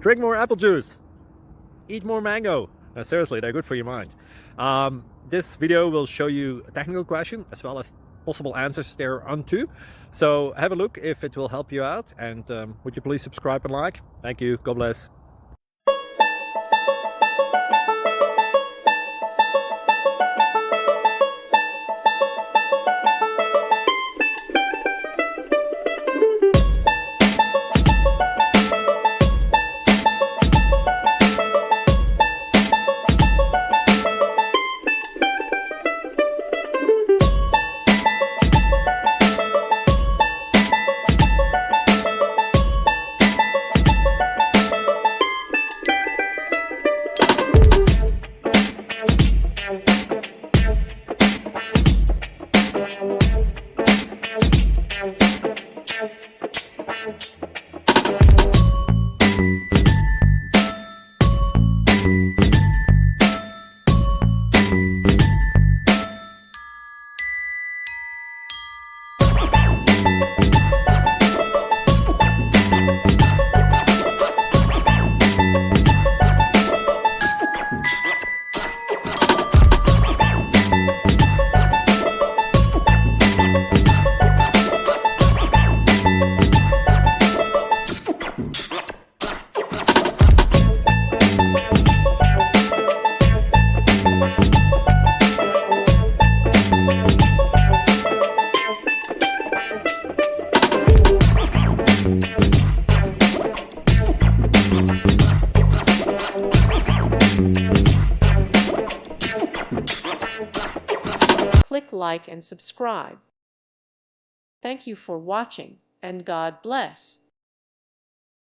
Drink more apple juice. Eat more mango. Seriously, they're good for your mind. This video will show you a technical question as well as possible answers thereunto. So have a look if it will help you out, and would you please subscribe and like? Thank you. God bless. Click like and subscribe. Thank you for watching, and God bless.